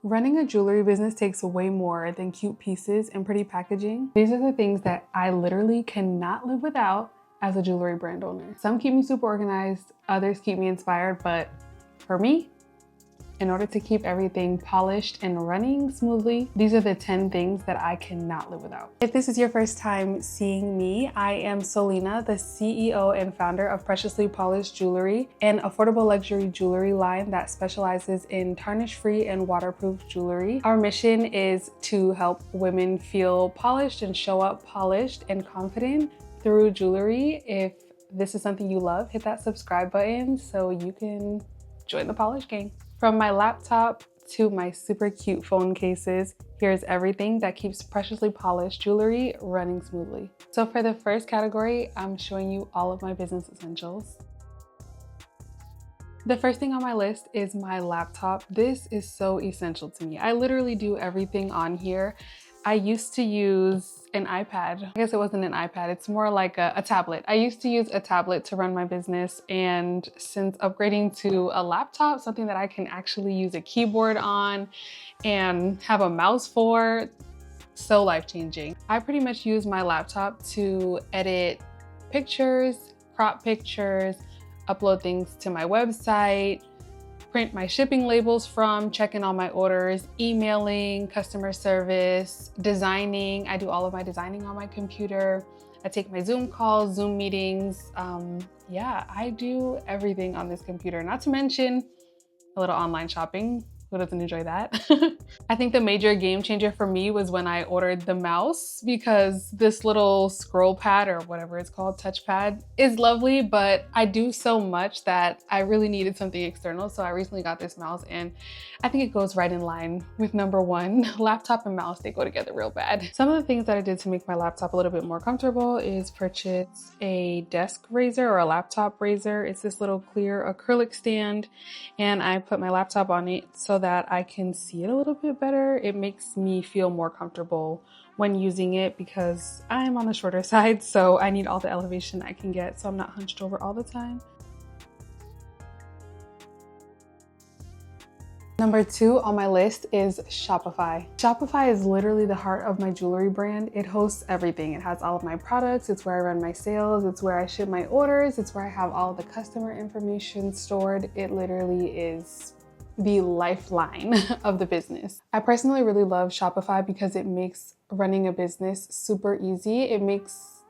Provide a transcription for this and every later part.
Running a jewelry business takes way more than cute pieces and pretty packaging. These are the things that I literally cannot live without as a jewelry brand owner. Some keep me super organized, others keep me inspired, but for me, in order to keep everything polished and running smoothly, these are the 10 things that I cannot live without. If this is your first time seeing me, I am Soleina, the CEO and founder of Preciously Polished Jewelry, an affordable luxury jewelry line that specializes in tarnish-free and waterproof jewelry. Our mission is to help women feel polished and show up polished and confident through jewelry. If this is something you love, hit that subscribe button so you can join the polish gang. From my laptop to my super cute phone cases, here's everything that keeps preciously polished jewelry running smoothly. So for the first category, I'm showing you all of my business essentials. The first thing on my list is my laptop. This is so essential to me. I literally do everything on here. I used to use an iPad. I guess it wasn't an iPad, it's more like a tablet. I used to use a tablet to run my business, and since upgrading to a laptop, something that I can actually use a keyboard on and have a mouse for, so life-changing. I pretty much use my laptop to edit pictures, crop pictures, upload things to my website, print my shipping labels from, checking all my orders, emailing, customer service, designing. I do all of my designing on my computer. I take my Zoom calls, Zoom meetings. Yeah, I do everything on this computer, not to mention a little online shopping. Who doesn't enjoy that? I think the major game changer for me was when I ordered the mouse, because this little scroll pad, or whatever it's called, touchpad, is lovely, but I do so much that I really needed something external. So I recently got this mouse, and I think it goes right in line with number one. Laptop and mouse, they go together real bad. Some of the things that I did to make my laptop a little bit more comfortable is purchase a desk raiser or a laptop raiser. It's this little clear acrylic stand, and I put my laptop on it so that I can see it a little bit better. It makes me feel more comfortable when using it because I'm on the shorter side, so I need all the elevation I can get so I'm not hunched over all the time. Number 2 on my list is Shopify. Shopify is literally the heart of my jewelry brand. It hosts everything. It has all of my products. It's where I run my sales. It's where I ship my orders. It's where I have all the customer information stored. It literally is the lifeline of the business. I personally really love Shopify because it makes running a business super easy. It makes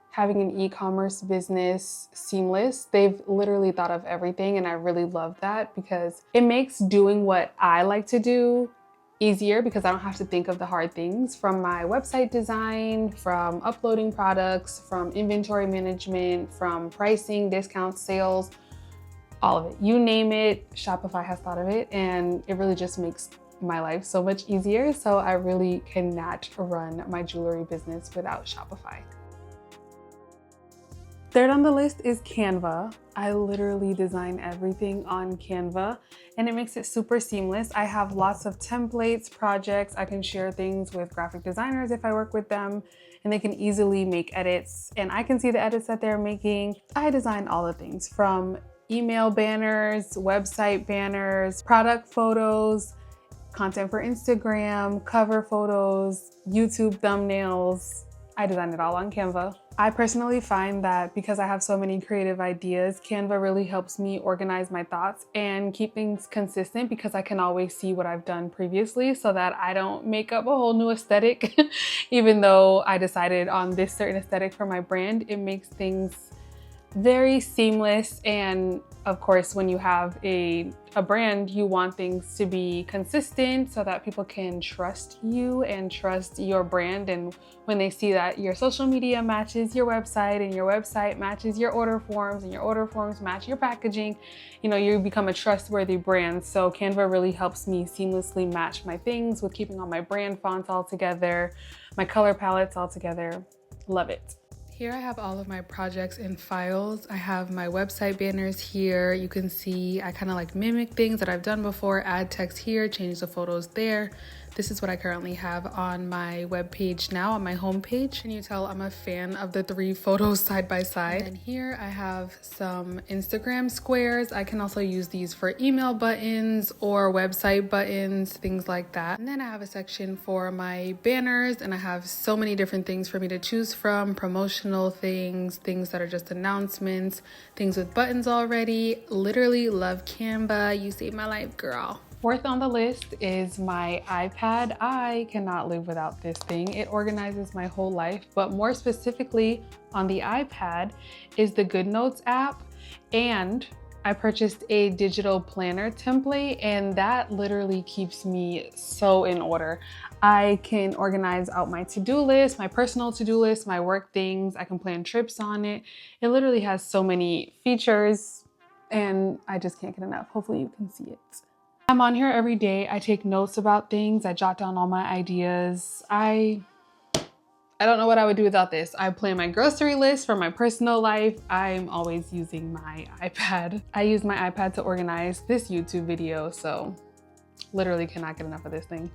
having an e-commerce business seamless. They've literally thought of everything, and I really love that because it makes doing what I like to do easier because I don't have to think of the hard things, from my website design, from uploading products, from inventory management, from pricing, discounts, sales, all of it. You name it, Shopify has thought of it, and it really just makes my life so much easier. So I really cannot run my jewelry business without Shopify. Third on the list is Canva. I literally design everything on Canva, and it makes it super seamless. I have lots of templates, projects. I can share things with graphic designers if I work with them, and they can easily make edits, and I can see the edits that they're making. I design all the things from email banners, website banners, product photos, content for Instagram, cover photos, YouTube thumbnails. I design it all on Canva. I personally find that because I have so many creative ideas, Canva really helps me organize my thoughts and keep things consistent because I can always see what I've done previously so that I don't make up a whole new aesthetic. Even though I decided on this certain aesthetic for my brand, it makes things very seamless. And of course, when you have a brand, you want things to be consistent so that people can trust you and trust your brand. And when they see that your social media matches your website and your website matches your order forms and your order forms match your packaging, you know, you become a trustworthy brand. So Canva really helps me seamlessly match my things with keeping all my brand fonts all together, my color palettes all together. Love it. Here I have all of my projects in files. I have my website banners here. You can see I kind of like mimic things that I've done before, add text here, change the photos there. This is what I currently have on my web page now, on my home page. Can you tell I'm a fan of the 3 photos side by side? And here I have some Instagram squares. I can also use these for email buttons or website buttons, things like that. And then I have a section for my banners, and I have so many different things for me to choose from: promotional things, things that are just announcements, things with buttons already. Literally love Canva. You saved my life, girl. Fourth on the list is my iPad. I cannot live without this thing. It organizes my whole life, but more specifically on the iPad is the GoodNotes app, and I purchased a digital planner template, and that literally keeps me so in order. I can organize out my to-do list, my personal to-do list, my work things. I can plan trips on it. It literally has so many features, and I just can't get enough. Hopefully you can see it. I'm on here every day. I take notes about things. I jot down all my ideas. I don't know what I would do without this. I plan my grocery list for my personal life. I'm always using my iPad. I use my iPad to organize this YouTube video, so literally cannot get enough of this thing.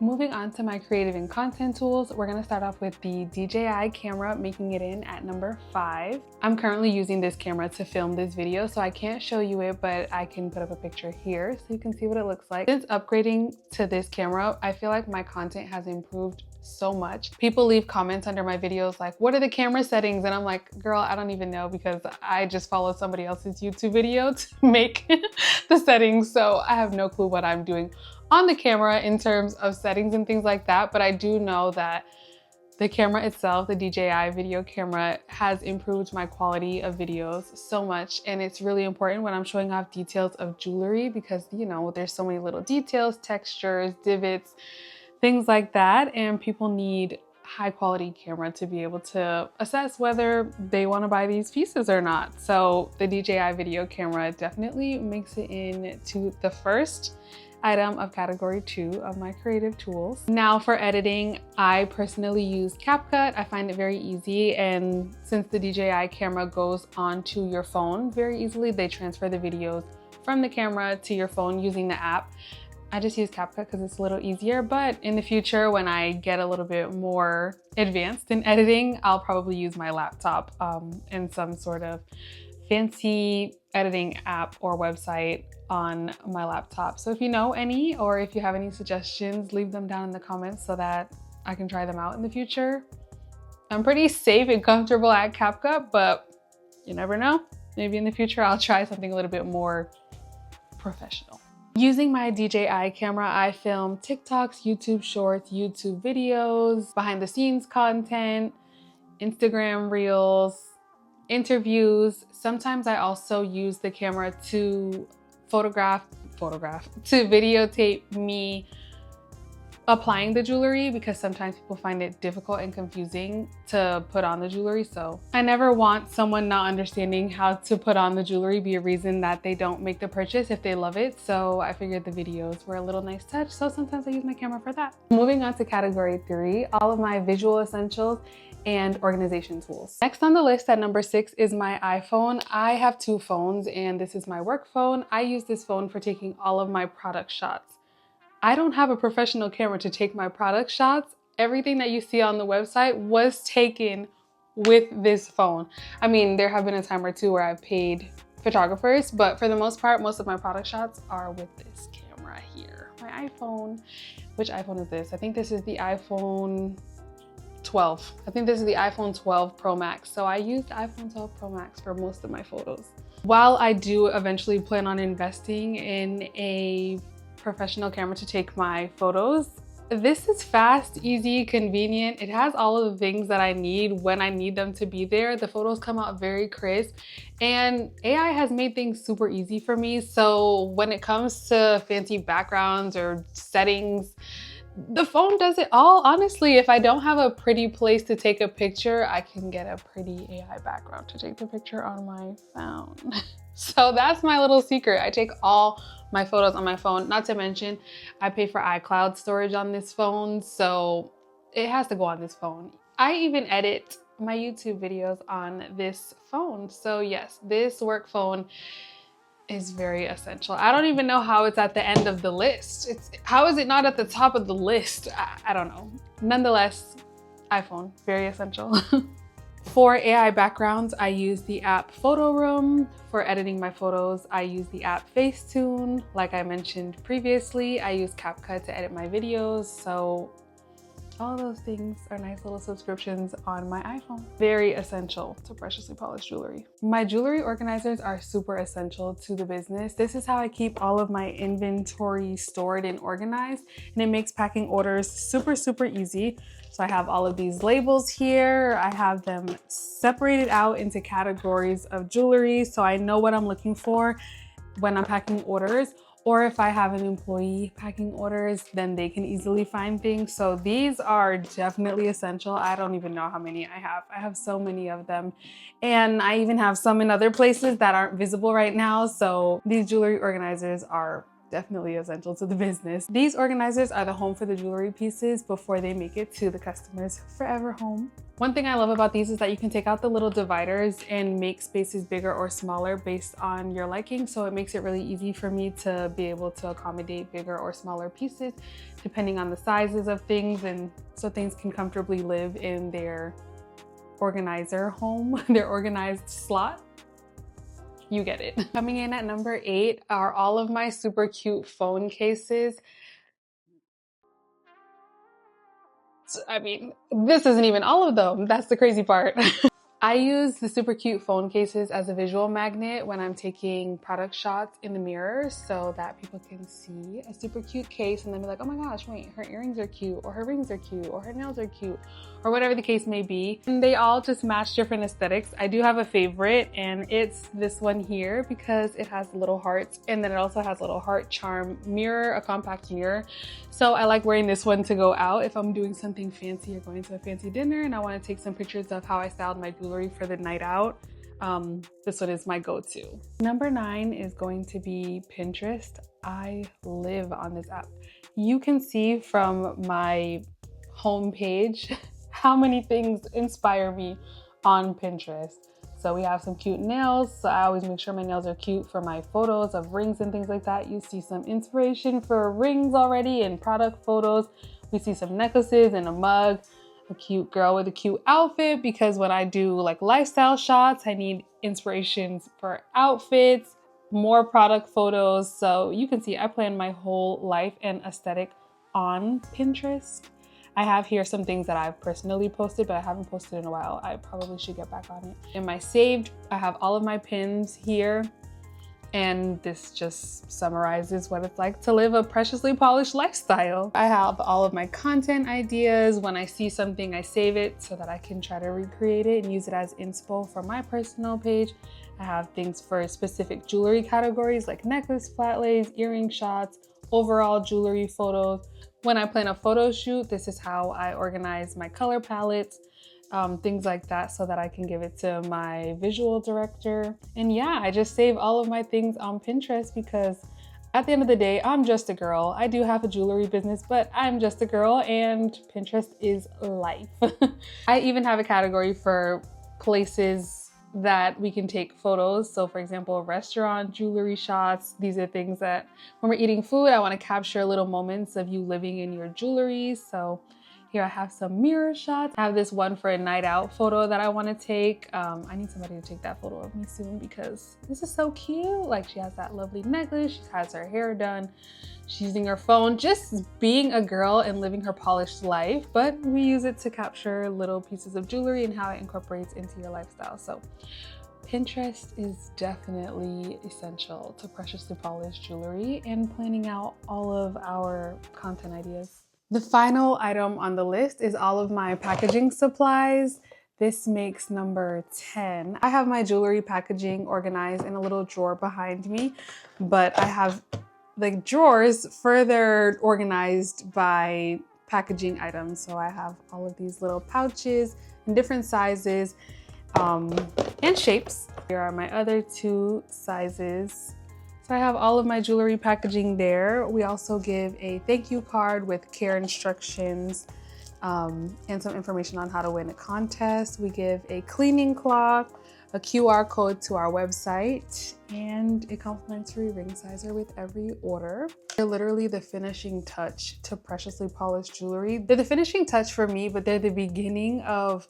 Moving on to my creative and content tools, we're gonna start off with the DJI camera, making it in at number 5. I'm currently using this camera to film this video, so I can't show you it, but I can put up a picture here so you can see what it looks like. Since upgrading to this camera, I feel like my content has improved so much. People leave comments under my videos like, what are the camera settings? And I'm like, girl, I don't even know, because I just follow somebody else's YouTube video to make the settings, so I have no clue what I'm doing on the camera in terms of settings and things like that. But I do know that the camera itself, the DJI video camera, has improved my quality of videos so much. And it's really important when I'm showing off details of jewelry, because you know, there's so many little details, textures, divots, things like that. And people need high quality camera to be able to assess whether they want to buy these pieces or not. So the DJI video camera definitely makes it into the first item of category 2 of my creative tools. Now for editing, I personally use CapCut. I find it very easy, and since the DJI camera goes onto your phone very easily, they transfer the videos from the camera to your phone using the app. I just use CapCut because it's a little easier, but in the future, when I get a little bit more advanced in editing, I'll probably use my laptop and some sort of fancy editing app or website on my laptop. So if you know any, or if you have any suggestions, leave them down in the comments so that I can try them out in the future. I'm pretty safe and comfortable at CapCut, but you never know. Maybe in the future, I'll try something a little bit more professional. Using my DJI camera, I film TikToks, YouTube shorts, YouTube videos, behind the scenes content, Instagram reels, interviews. Sometimes I also use the camera to to videotape me applying the jewelry, because sometimes people find it difficult and confusing to put on the jewelry. So I never want someone not understanding how to put on the jewelry be a reason that they don't make the purchase if they love it. So I figured the videos were a little nice touch, so sometimes I use my camera for that. Moving on to category 3, all of my visual essentials and organization tools. Next on the list at number 6 is my iPhone. I have 2 phones, and this is my work phone. I use this phone for taking all of my product shots. I don't have a professional camera to take my product shots. Everything that you see on the website was taken with this phone. I mean, there have been a time or two where I've paid photographers, but for the most part, most of my product shots are with this camera here. My iPhone. Which iPhone is this? I think this is the iPhone 12. I think this is the iPhone 12 Pro Max. So I used the iPhone 12 Pro Max for most of my photos. While I do eventually plan on investing in a professional camera to take my photos, this is fast, easy, convenient. It has all of the things that I need when I need them to be there. The photos come out very crisp, and AI has made things super easy for me. So when it comes to fancy backgrounds or settings, the phone does it all. Honestly, if I don't have a pretty place to take a picture, I can get a pretty AI background to take the picture on my phone. So that's my little secret. I take all my photos on my phone. Not to mention, I pay for iCloud storage on this phone. So it has to go on this phone. I even edit my YouTube videos on this phone. So yes, this work phone is very essential. I don't even know how it's at the end of the list. How is it not at the top of the list? I don't know. Nonetheless, iPhone, very essential. For AI backgrounds, I use the app Photo Room. For editing my photos, I use the app Facetune. Like I mentioned previously, I use CapCut to edit my videos. So all those things are nice little subscriptions on my iPhone. Very essential to Preciously Polished Jewelry. My jewelry organizers are super essential to the business. This is how I keep all of my inventory stored and organized, and it makes packing orders super, super easy. So I have all of these labels here. I have them separated out into categories of jewelry, so I know what I'm looking for when I'm packing orders. Or if I have an employee packing orders, then they can easily find things. So these are definitely essential. I don't even know how many I have. I have so many of them. And I even have some in other places that aren't visible right now. So these jewelry organizers are definitely essential to the business. These organizers are the home for the jewelry pieces before they make it to the customer's forever home. One thing I love about these is that you can take out the little dividers and make spaces bigger or smaller based on your liking. So it makes it really easy for me to be able to accommodate bigger or smaller pieces depending on the sizes of things, and so things can comfortably live in their organizer home, their organized slot. You get it. Coming in at number 8 are all of my super cute phone cases. I mean, this isn't even all of them. That's the crazy part. I use the super cute phone cases as a visual magnet when I'm taking product shots in the mirror so that people can see a super cute case and then be like, oh my gosh, wait, her earrings are cute, or her rings are cute, or her nails are cute, or whatever the case may be. And they all just match different aesthetics. I do have a favorite, and it's this one here because it has little hearts, and then it also has a little heart charm mirror, a compact mirror. So I like wearing this one to go out if I'm doing something fancy or going to a fancy dinner and I want to take some pictures of how I styled my jewelry for the night out. This one is my go-to. Number 9 is going to be Pinterest. I live on this app. You can see from my homepage how many things inspire me on Pinterest. So we have some cute nails. So I always make sure my nails are cute for my photos of rings and things like that. You see some inspiration for rings already and product photos. We see some necklaces and a mug, a cute girl with a cute outfit, because when I do like lifestyle shots, I need inspirations for outfits, more product photos. So you can see I plan my whole life and aesthetic on Pinterest. I have here some things that I've personally posted, but I haven't posted in a while. I probably should get back on it. In my saved, I have all of my pins here. And this just summarizes what it's like to live a preciously polished lifestyle. I have all of my content ideas. When I see something, I save it so that I can try to recreate it and use it as inspo for my personal page. I have things for specific jewelry categories like necklace flat lays, earring shots, overall jewelry photos. When I plan a photo shoot, this is how I organize my color palettes, things like that, so that I can give it to my visual director. And yeah, I just save all of my things on Pinterest because at the end of the day, I'm just a girl. I do have a jewelry business, but I'm just a girl and Pinterest is life. I even have a category for places that we can take photos. So for example, restaurant jewelry shots. These are things that when we're eating food, I want to capture little moments of you living in your jewelry. So here I have some mirror shots. I have this one for a night out photo that I want to take. I need somebody to take that photo of me soon because this is so cute. Like, she has that lovely necklace, she has her hair done, she's using her phone, just being a girl and living her polished life. But we use it to capture little pieces of jewelry and how it incorporates into your lifestyle. So Pinterest is definitely essential to Preciously Polished Jewelry and planning out all of our content ideas. The final item on the list is all of my packaging supplies. This makes number 10. I have my jewelry packaging organized in a little drawer behind me, but I have the drawers further organized by packaging items. So I have all of these little pouches in different sizes and shapes. Here are my other 2 sizes. So I have all of my jewelry packaging there. We also give a thank you card with care instructions and some information on how to win a contest. We give a cleaning cloth, a QR code to our website, and a complimentary ring sizer with every order. They're literally the finishing touch to Preciously Polished Jewelry. They're the finishing touch for me, but they're the beginning of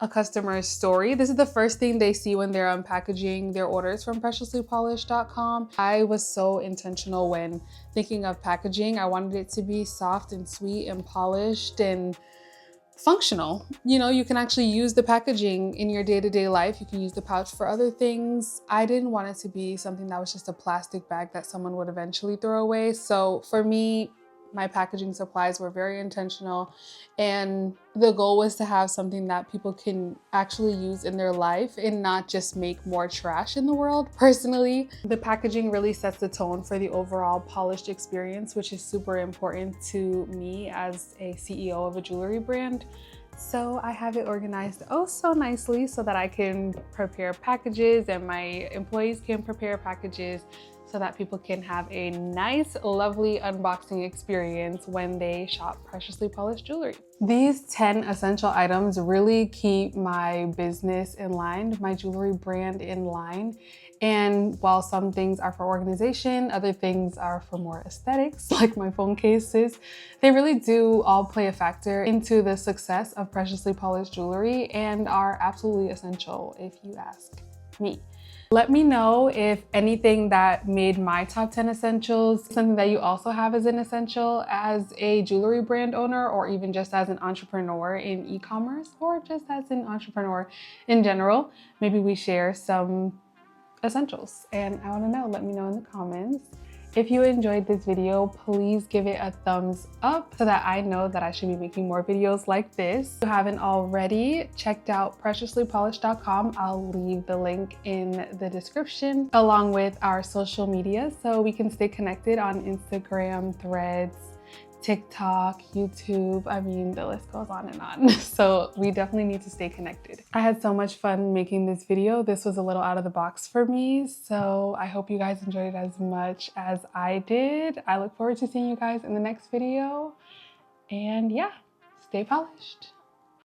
a customer's story. This is the first thing they see when they're unpackaging their orders from preciouslypolished.com. I was so intentional when thinking of packaging. I wanted it to be soft and sweet and polished and functional. You know, you can actually use the packaging in your day-to-day life. You can use the pouch for other things. I didn't want it to be something that was just a plastic bag that someone would eventually throw away. So for me, my packaging supplies were very intentional, and the goal was to have something that people can actually use in their life and not just make more trash in the world. Personally, the packaging really sets the tone for the overall polished experience, which is super important to me as a CEO of a jewelry brand. So I have it organized oh so nicely so that I can prepare packages and my employees can prepare packages so that people can have a nice, lovely unboxing experience when they shop Preciously Polished Jewelry. These 10 essential items really keep my business in line, my jewelry brand in line. And while some things are for organization, other things are for more aesthetics, like my phone cases, they really do all play a factor into the success of Preciously Polished Jewelry and are absolutely essential if you ask me. Let me know if anything that made my top 10 essentials, something that you also have as an essential as a jewelry brand owner, or even just as an entrepreneur in e-commerce, or just as an entrepreneur in general. Maybe we share some essentials and I want to know. Let me know in the comments. If you enjoyed this video, please give it a thumbs up so that I know that I should be making more videos like this. If you haven't already checked out preciouslypolished.com, I'll leave the link in the description along with our social media so we can stay connected on Instagram, Threads, TikTok, YouTube. I mean, the list goes on and on. So we definitely need to stay connected. I had so much fun making this video. This was a little out of the box for me. So I hope you guys enjoyed it as much as I did. I look forward to seeing you guys in the next video. And yeah, stay polished.